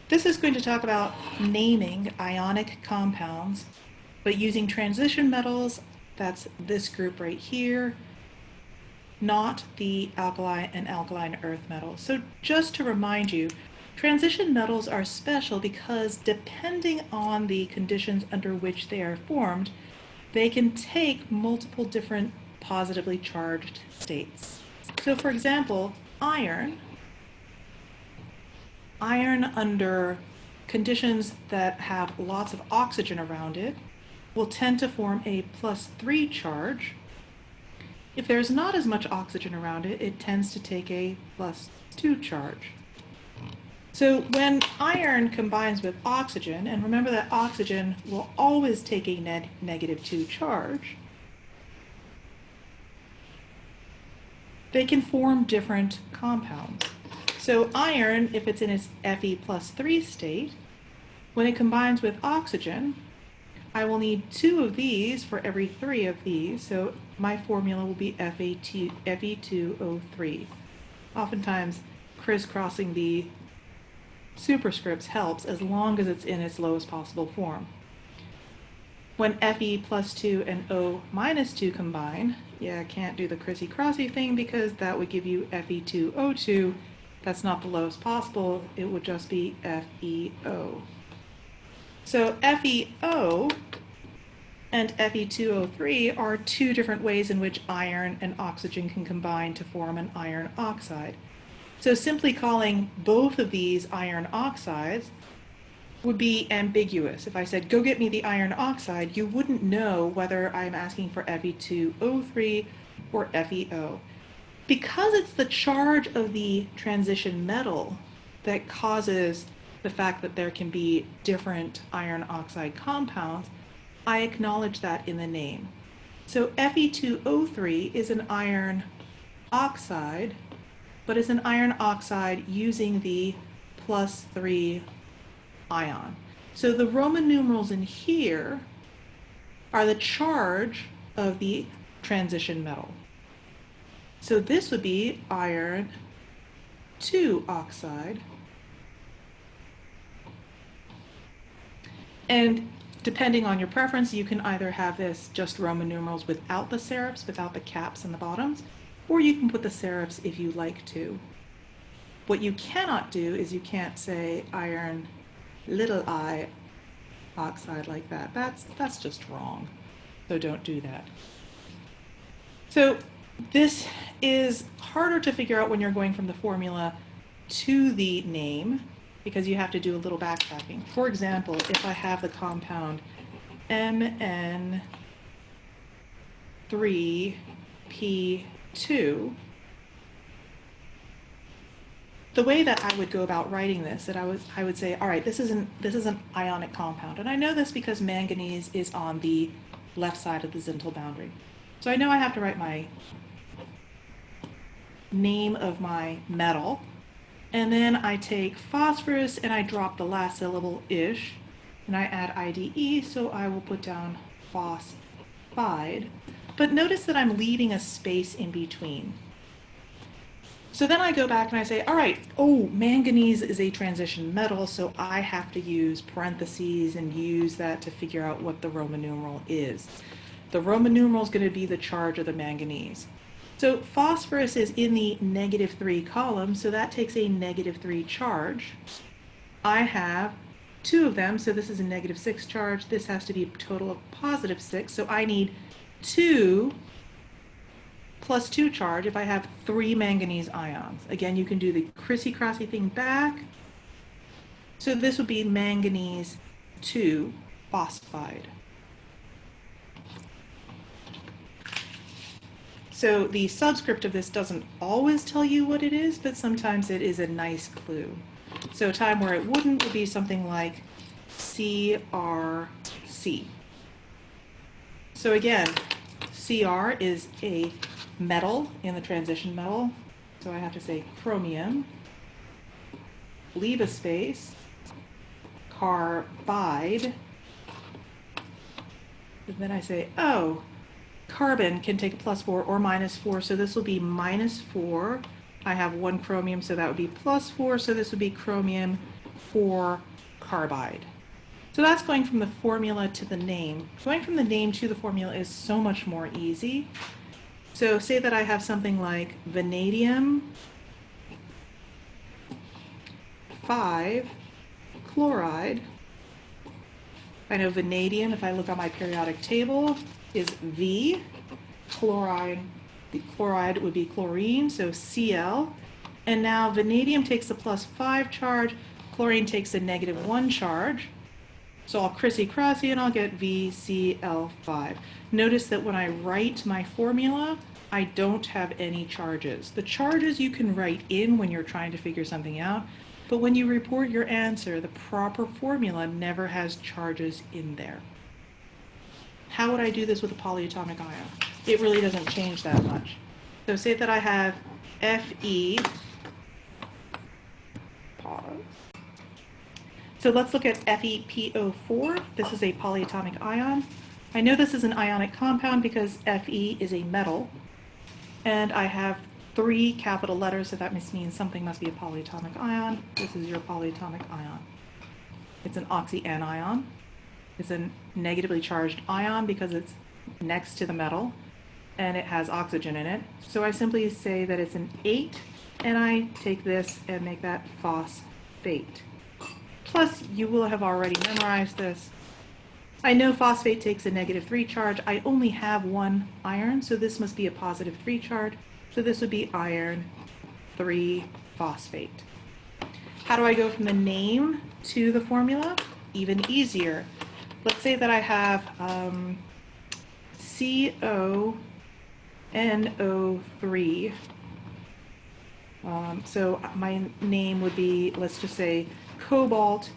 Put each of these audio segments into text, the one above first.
This is going to talk about naming ionic compounds, but using transition metals. That's this group right here, not the alkali and alkaline earth metals. So just to remind you, transition metals are special because depending on the conditions under which they are formed, they can take multiple different positively charged states. So for example, iron under conditions that have lots of oxygen around it will tend to form a +3 charge. If there's not as much oxygen around it, it tends to take a +2 charge. So when iron combines with oxygen, and remember that oxygen will always take a -2 charge, they can form different compounds. So iron, if it's in its Fe+3 state, when it combines with oxygen, I will need 2 of these for every 3 of these, so my formula will be Fe2O3. Oftentimes, crisscrossing the superscripts helps as long as it's in its lowest possible form. When Fe+2 and O-2 combine, I can't do the crissy-crossy thing because that would give you Fe2O2. That's not the lowest possible, it would just be FeO. So FeO and Fe2O3 are 2 different ways in which iron and oxygen can combine to form an iron oxide. So simply calling both of these iron oxides would be ambiguous. If I said, go get me the iron oxide, you wouldn't know whether I'm asking for Fe2O3 or FeO. Because it's the charge of the transition metal that causes the fact that there can be different iron oxide compounds, I acknowledge that in the name. So Fe2O3 is an iron oxide, but it's an iron oxide using the +3 ion. So the Roman numerals in here are the charge of the transition metal. So this would be iron 2 oxide. And depending on your preference, you can either have this just Roman numerals without the serifs, without the caps and the bottoms, or you can put the serifs if you like to. What you cannot do is you can't say iron little I oxide like that. That's just wrong. So don't do that. So this is harder to figure out when you're going from the formula to the name because you have to do a little backtracking. For example, if I have the compound Mn3P2, the way that I would go about writing this, that I would say, all right, this is an ionic compound, and I know this because manganese is on the left side of the Zintel boundary. So I know I have to write my name of my metal, and then I take phosphorus and I drop the last syllable ish, and I add IDE, so I will put down phosphide. But notice that I'm leaving a space in between. So then I go back and I say, all right, manganese is a transition metal, so I have to use parentheses and use that to figure out what the Roman numeral is. The Roman numeral is going to be the charge of the manganese. So phosphorus is in the -3 column, so that takes a -3 charge. I have 2 of them, so this is a -6 charge. This has to be a total of +6, so I need 2 + 2 charge if I have 3 manganese ions. Again, you can do the crissy-crossy thing back. So this would be manganese 2 phosphide. So the subscript of this doesn't always tell you what it is, but sometimes it is a nice clue. So a time where it wouldn't would be something like CRC. So again, Cr is a metal in the transition metal. So I have to say chromium, leave a space, carbide, and then I say, carbon can take a +4 or -4, so this will be -4. I have 1 chromium, so that would be +4, so this would be chromium for carbide. So that's going from the formula to the name. Going from the name to the formula is so much more easy. So say that I have something like vanadium 5 chloride. I know vanadium, if I look on my periodic table, is V. Chloride, the chloride would be chlorine, so Cl. And now vanadium takes a +5 charge, chlorine takes a -1 charge. So I'll crissy-crossy and I'll get VCl5. Notice that when I write my formula, I don't have any charges. The charges you can write in when you're trying to figure something out, but when you report your answer, the proper formula never has charges in there. How would I do this with a polyatomic ion? It really doesn't change that much. So say that I have Fe, pause. So let's look at FePO4. This is a polyatomic ion. I know this is an ionic compound because Fe is a metal. And I have 3 capital letters, so that must mean something must be a polyatomic ion. This is your polyatomic ion. It's an oxyanion. It's a negatively charged ion because it's next to the metal and it has oxygen in it. So I simply say that it's an 8 and I take this and make that phosphate. Plus, you will have already memorized this. I know phosphate takes a -3 charge. I only have 1 iron, so this must be a +3 charge. So this would be iron 3 phosphate. How do I go from the name to the formula? Even easier. Let's say that I have CONO3. So my name would be, let's just say, cobalt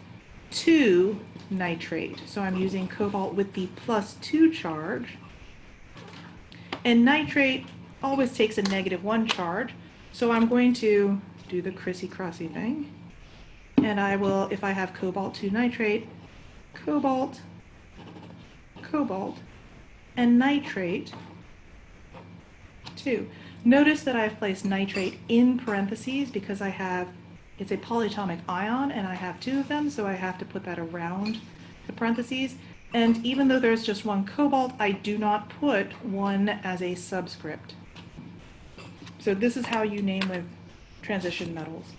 2 nitrate. So I'm using cobalt with the +2 charge. And nitrate always takes a -1 charge. So I'm going to do the crissy-crossy thing. And I will, if I have cobalt 2 nitrate, cobalt, and nitrate 2. Notice that I've placed nitrate in parentheses because it's a polyatomic ion and I have 2 of them, so I have to put that around the parentheses. And even though there's just 1 cobalt, I do not put 1 as a subscript. So this is how you name with transition metals.